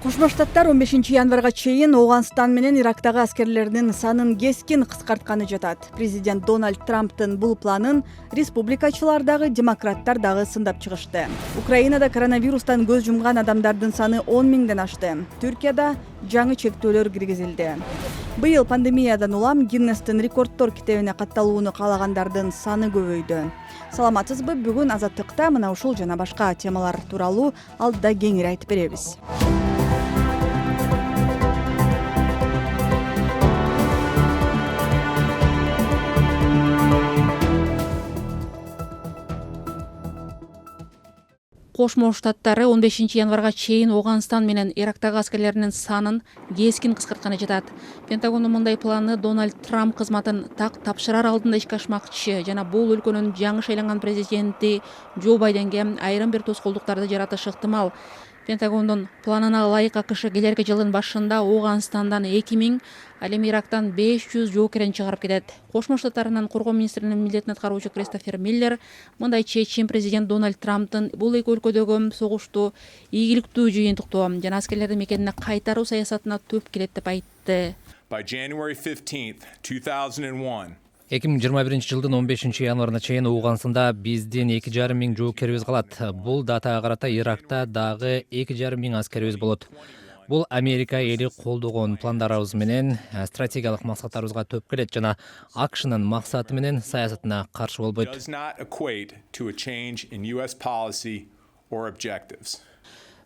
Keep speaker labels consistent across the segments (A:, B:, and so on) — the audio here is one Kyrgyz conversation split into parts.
A: Кошмо Штаттар 15 январга чейин Ооганстан менен Ирактагы аскерлердин санын кескин кыскартканы жатат. Президент Дональд Трамптын бул планын республикачылар дагы, демократтар дагы сындап чыгышты. Украинада коронавирустан көз жумган адамдардын саны 10 миңден ашты. Түркияда жаңы чектөөлөр киргизилди. Быйыл пандемиядан улам Гиннестин рекордтор китебине катталууну каалагандардын саны көбөйдү. Саламатсызбы, бүгүн Азаттыкта мына ушул жана башка темалар тууралуу алдыда кеңири айтып беребиз. Кошмо Штаттары 15 январга чейин Ооганстан менен Ирактагы аскерлеринин санын кескин кыскартканы жатат. Пентагондун мындай планы Дональд Трамп кызматын тапшырар алдында ишке ашмакчы жана бул өлкөнүн жаңы шайланган президенти Джо Байденге айрым бир тоскоолдуктарды жаратышы ыктымал. Пентагондун планына ылайык АКШ келерки жылдын башында Ооганстандан 2000, ал эми Ирактан 500 жоокерин чыгарып кетет. Кошмо Штаттарынын коргоо министринин милдетин аткаруучу Кристофер Миллер мындай чечим президент Дональд Трамптын бул эки өлкөдөгү согушту ийгиликтүү жыйынтыктоо жана аскерлерди мекенине кайтаруу саясатына төп келет деп айтты.
B: By January 15th, 2001,
C: 2021 жылдын 15 январына чейин Ооганстанда биздин 2,5 миң жоокерибиз калат. Бул датага карата Иракта дагы 2,5 миң аскерибиз болот. Бул Америка эли колдогон пландарыбыз менен стратегиялык максаттарыбызга төп келет жана АКШнын максаты менен саясатына каршы болбойт.
B: does not equate to a change in U.S. policy or objectives.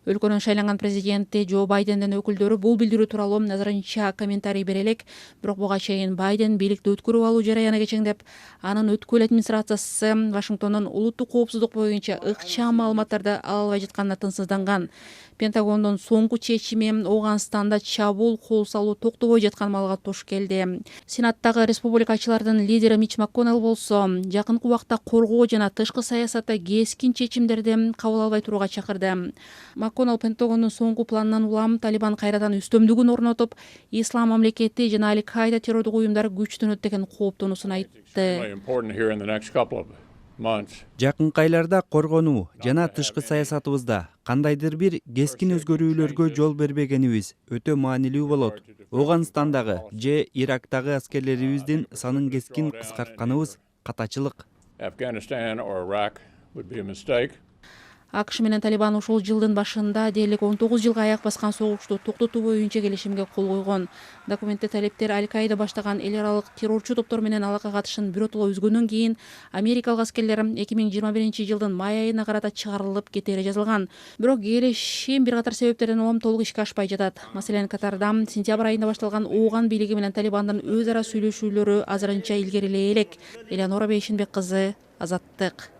A: Өлкөнүн шайланган президенти Джо Байдендин өкүлдөрү бул билдирүү тууралуу назарынча комментарий бере элек, бирок буга чейин Байден бийликти өткөрүп алуу жараяны кечеңдеп, анын өткүл администрациясы Вашингтондун улуттук коопсуздук боюнча ыкчам маалыматтарды ала албай жатканына тынчсызданган. Пентагондун соңку чечими Ооганстанда чабуул кол салуу токтобой жаткан маалга туш келди. Сенаттагы республикачылардын лидери Мич МакКоннелл болсо, жакынкы убакта коргоо жана тышкы саясатта кескин чечимдерди кабыл албай турууга чакырды. МакКоннелл Пентагондун соңку планынан улам Талибан кайрадан үстөмдүгүн орнотуп, Ислам мамлекети жана Аль-Каида террордук уюмдары күчтөнөт деген кооптонуусун айтты.
D: Жакынкы айларда коргонуу жана тышкы саясатыбызда кандайдыр бир кескин өзгөрүүлөргө жол бербегенибиз өтө маанилүү болот. Ооганстандагы же Ирактагы аскерлерибиздин санын кескин кыскартканыбыз катачылык.
A: АКШ менен Талибан ушул жылдын башында дээрлик 19 жылга аяк баскан согушту токтотуу боюнча келишимге кол койгон. Документте талептер Аль-Каида баштаган эл аралык террорчу топтор менен алака катышын биротоло үзгөндөн кийин Америкалык аскерлер 2021 жылдын май айына карата чыгарылып кетери жазылган. Бирок келишим бир катар себептерден улам толук ишке ашпай жатат. Маселен, Катарда сентябрь айында башталган Ооган бийлиги менен Талибандын өз ара сүйлөшүүлөрү азырынча илгерилей элек. Элеонора Бейшенбек кызы, Азаттык.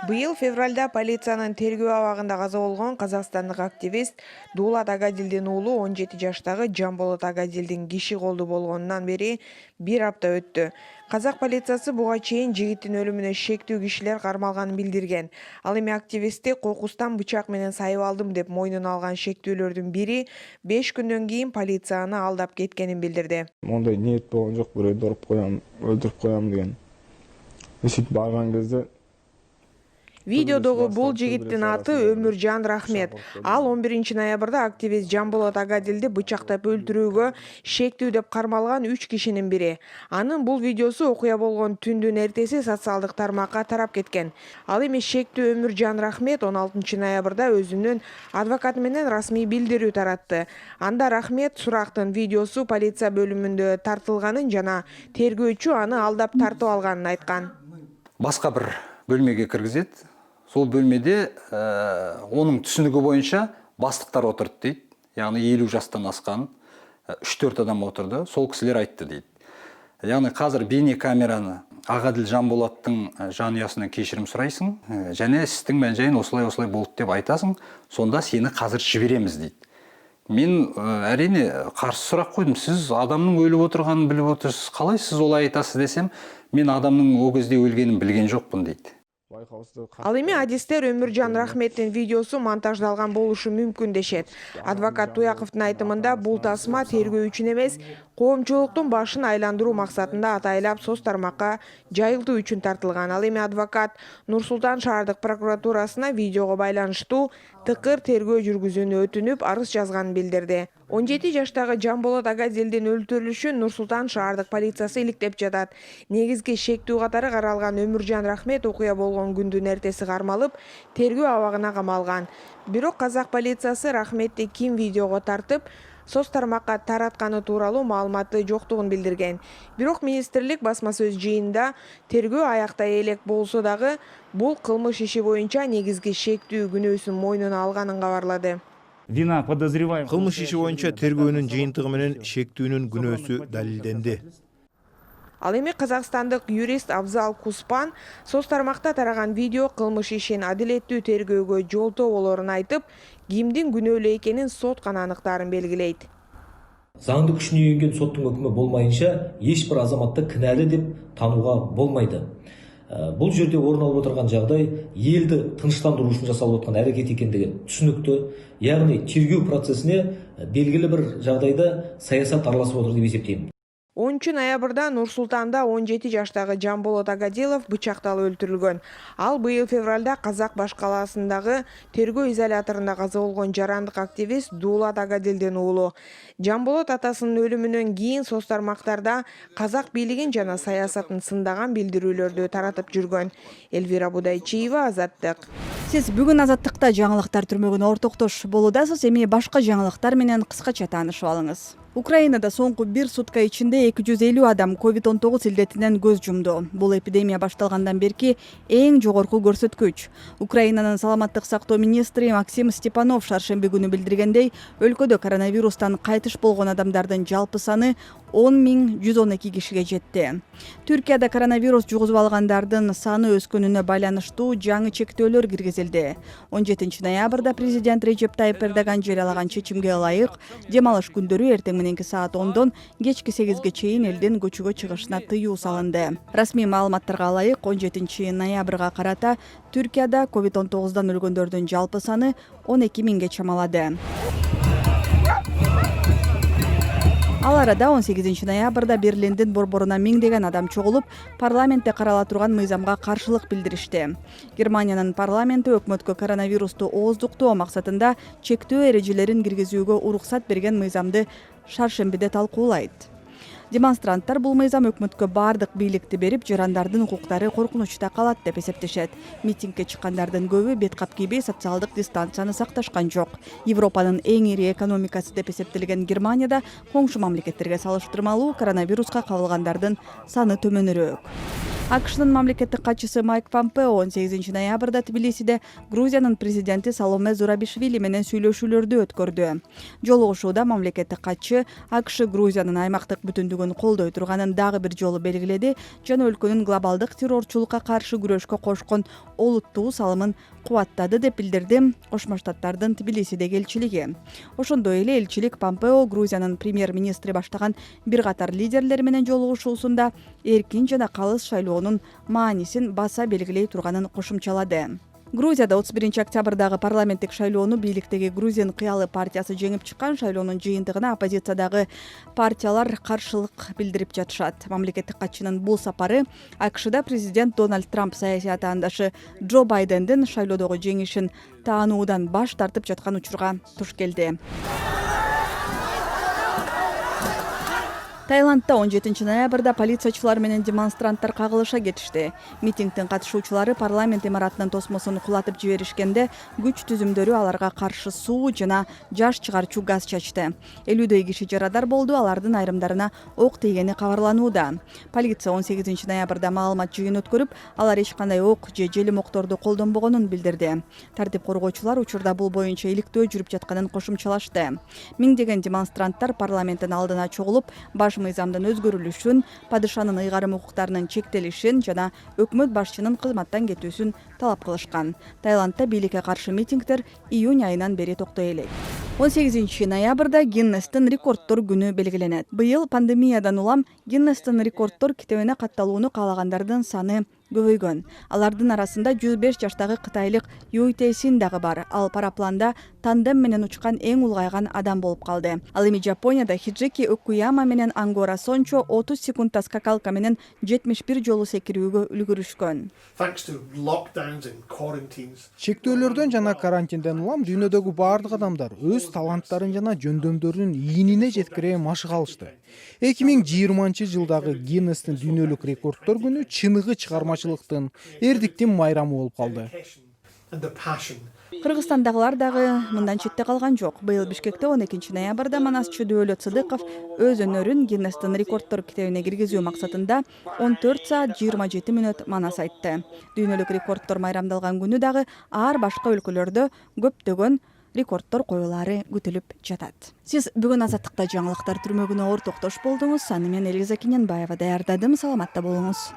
E: Быйыл февралда полициянын тергөө абагында каза болгон казакстандык активист Дулат Агадилдин уулу 17 жаштагы Жамболот Агадилдин киши колду болгонунан бери бир апта өттү. Казак полициясы буга чейин жигиттин өлүмүнө шектүү кишилер кармалганын билдирген. Ал эми активистти кокустан бычак менен сайып алдым деп мойнуна алган шектүүлөрдүн бири 5 күндөн кийин полицияны алдап кеткенин билдирди.
F: Мондай ниет болгон жок, бирөөдү уруп коем, өлтүрүп коем деген. Ишип барган кезде
E: Видеодогу бул жигиттин аты Өмүржан Рахмет. Ал 11 ноябрда активист Жамболот Агадилди бычактап өлтүрүүгө шектүү деп кармалган 3 кишинин бири. Анын бул видеосу окуя болгон түндүн эртеси социалдык тармакка тарап кеткен. Ал эми шектүү Өмүржан Рахмет 16 ноябрда өзүнүн адвокаты менен расмий билдирүү таратты. Анда Рахмет сурактын видеосу полиция бөлүмүндө тартылганын жана тергөөчү аны алдап тартып алганын айткан.
G: Башка бир бөлмеге киргизет. Сол бөлмеде onun түсінігі бойынша бастықтар отырды дейді. Яғни 50 жастан асқан 3-4 адам отырды. Сол кісілер айтты дейді. Яғни қазір бейне камераны Агадил Жамболаттың жанұясынан кешірім сұрайсың, және сіздің мән-жайын осылай болды деп айтасың, сонда сені қазір жібереміз дейді. Мен әрине қарсы сұрақ қойдым. Сіз адамның өліп отырғанын біліп отырсыз, қалай сіз олай айтасыз десем, мен адамның о кезде өлгенін білген жоқпын дейді.
E: Ал эми адистер Өмүржан Рахметтин видеосу монтаждалган болушу мүмкүн дешет. Адвокат Туяковдун айтымында бул тасма тергөө үчүн эмес, коомчулуктун башын айландыруу максатында атайлап соц тармакка жайылтуу үчүн тартылган. Ал эми адвокат Нур-Султан шаардык прокуратурасына видеого байланыштуу тыкыр тергөө жүргүзүүнү өтүнүп, арыз жазганын билдирди. 17 жаштагы Жамболот Агадилдин өлтүрүлүшүн Нур-Султан шаардык полициясы иликтеп жатат. Негизги шектүү катары каралган Өмүржан Рахмет окуя болгон күндүн эртеси кармалып, тергөө абагына камалган. Бирок казак полициясы Рахметти ким видеого тартып, соц тармакка таратканы тууралуу маалыматы жоктугун билдирген. Бирок министрлик басма сөз жыйынында тергөө аяктай элек болсо дагы бул кылмыш иши боюнча негизги шектүү күнөөсүн мойнуна алганын кабарлады.
H: Кылмыш иши боюнча тергөөнүн жыйынтыгы менен шектүүнүн күнөөсү далилденди.
E: Ал эми казакстандык юрист Абзал Куспан соц тармакта тараган видео кылмыш ишин адилеттүү тергөөгө жолтоо болорун айтып, кимдин күнөөлүү экенин сот гана аныктаарын белгилейт.
I: Заңды күчүнө энген соттун өкүмү болмайынча эч бир азаматты кінәлі деп танууга болмайды. Бул жерде орун алып отурган жагдай элди тынчтандыруу үчүн жасалып аткан аракет экендиги түшүнүктүү. Яғни тергөө процессине белгилүү бир жагдайда саясат аралашып отур деп эсептейм.
E: 10 ноябрда Нур-Султанда 17 жаштагы Жамболот Агадилов бычакталып өлтүрүлгөн. Ал быйыл февралда Казак баш калаасындагы тергөө изоляторунда каза болгон жарандык активист Дуулат Агадилдин уулу. Жамболот атасынын өлүмүнөн кийин соц тармактарда казак бийлигин жана саясатын сындаган билдирүүлөрдү таратып жүргөн. Элвира Будайчиева, Азаттык.
J: Сиз бүгүн Азаттыкта жаңылыктар түрмөгүнө ортоктош болуудасыз. Эми башка жаңылыктар менен кыскача таанышып алыңыз. Украинада соңку бир сутка ичинде 250 адам COVID-19 илдетинен көз жумду. Бул эпидемия башталгандан берки эң жогорку көрсөткүч. Украинанын саламаттык сактоо министри Максим Степанов шаршемби күнү билдиргендей, өлкөдө коронавирустан кайтыш болгон адамдардын жалпы саны 10.112 кишиге жетти. Түркияда коронавирус жугузуп алгандардын саны өскөнүнө байланыштуу жаңы чектөөлөр киргизилди. 17 ноябрда президент Режеп Тайып Эрдоган жарыялаган чечимге ылайык дем алыш күндөрү эртең мененки саат 10дон кечки 8ге чейин элдин көчөгө чыгышына тыюу салынды. Расмий маалыматтарга ылайык 17 ноябрга карата Түркияда COVID-19дан өлгөндөрдүн жалпы саны 12 миңге чамалады. Ал арада 18 ноябрда Берлиндин борборуна миңдеген адам чогулуп, парламентте карала турган мыйзамга каршылык билдиришти. Германиянын парламенти өкмөткө коронавирусту ооздуктоо максатында чектөө эрежелерин киргизүүгө уруксат берген мыйзамды шаршембиде талкуулайт. Демонстранттар бул мыйзам өкмөткө бардык бийликти берип, жарандардын укуктары коркунучта калат деп эсептешет. Митингге чыккандардын көбү бет кап кийбей социалдык дистанцияны сакташкан жок. Европанын эң ири экономикасы деп эсептелген Германияда коңшу мамлекеттерге салыштырмалуу коронавируска кабылгандардын саны төмөнүрөөк. АКШнын мамлекеттик катчысы Майк Помпео 18 ноябрда Тбилисиде Грузиянын президенти Саломе Зурабишвили менен сүйлөшүүлөрдү өткөрдү. Жолугушууда мамлекеттик катчы АКШ Грузиянын аймактык бүтүндүгүн колдой турганын дагы бир жолу белгиледи жана өлкөнүн глобалдык террорчулукка каршы күрөшкө кошкон олуттуу салымын кубаттады деп билдирди Кошмо Штаттардын Тбилисидеги элчилиги. Ошондой эле элчилик Помпео Грузиянын премьер-министри баштаган бир катар лидерлер менен жолугушуусунда эркин жана калыс шайлоонун маанисин баса белгилей турганын кошумчалады. Грузияда 31 октябрдагы парламенттик шайлоону бийликтеги Грузин кыялы партиясы жеңип чыккан. Шайлоонун жыйынтыгына оппозициядагы партиялар каршылык билдирип жатышат. Мамлекеттик катчынын бул сапары АКШда президент Дональд Трамп саясий атаандашы Джо Байдендин шайлоодогу жеңишин таануудан баш тартып жаткан учурга туш келди. Таиландда 17 ноябрда полициячылар менен демонстранттар кагылыша кетишти. Митингдин катышуучулары парламент имаратынын тосмосун кулатып жиберишкенде күч түзүмдөрү аларга каршы суу жана жаш чыгарчу газ чачты. 50дөй киши жарадар болду, алардын айрымдарына ок тийгени кабарланууда. Полиция 18 ноябрда маалымат жыйын өткөрүп, алар эч кандай ок же желим окторду колдонбогонун билдирди. Тартип коргоочулар учурда бул боюнча иликтөө жүрүп жатканын кошумчалашты. Миңдеген демонстранттар парламенттин алдына чогулуп, баш мыйзамдын өзгөрүлүшүн, падышанын ыйгарым укуктарынын чектелишин жана өкмөт башчынын кызматтан кетүүсүн талап кылышкан. Таиландда бийликке каршы митингдер июнь айынан бери токтой элек. 18 ноябрда Гиннестин рекордтор күнү белгиленет. Быйыл пандемиядан улам Гиннестин рекордтор китебине катталууну каалагандардын саны көбөйгөн. Алардын арасында 105 жаштагы кытайлык Юй Тэйсин дагы бар. Ал парапланда тандем менен учкан эң улгайган адам болуп калды. Ал эми Жапонияда Хиджики Окуяма менен Ангора Сончо 30 секундта скакалка менен 71 жолу секирүүгө үлгүрүшкөн.
K: Чектөөлөрдөн жана карантинден улам дүйнөдөгү бардык адамдар өз таланттарын жана жөндөмдөрүнүн ийинине жеткире машык алышты. 2020 жылдагы Гиннестин дүйнөлүк рекордтор күнү чыныгы чыгармачылыктын, эрдиктин майрамы болуп калды.
J: Кыргызстандагылар дагы мындан четте калган жок. Быйыл Бишкекте 12 ноябрда Манасчы Дөөлөт Сыдыков өз өнөрүн Гиннестин рекордтор китебине киргизүү максатында 14 саат 27 мүнөт манас айтты. Дүйнөлүк рекордтор майрамдалган күнү дагы ар башка өлкөлөрдө көптөгөн рекордтор коюлары күтүлүп жатат. Сиз бүгүн Азаттыкта жаңылыктар түрмөгүнө ортоктош болдуңуз. Аны мен Элиза Кененбаева даярдадым. Саламатта болуңуз.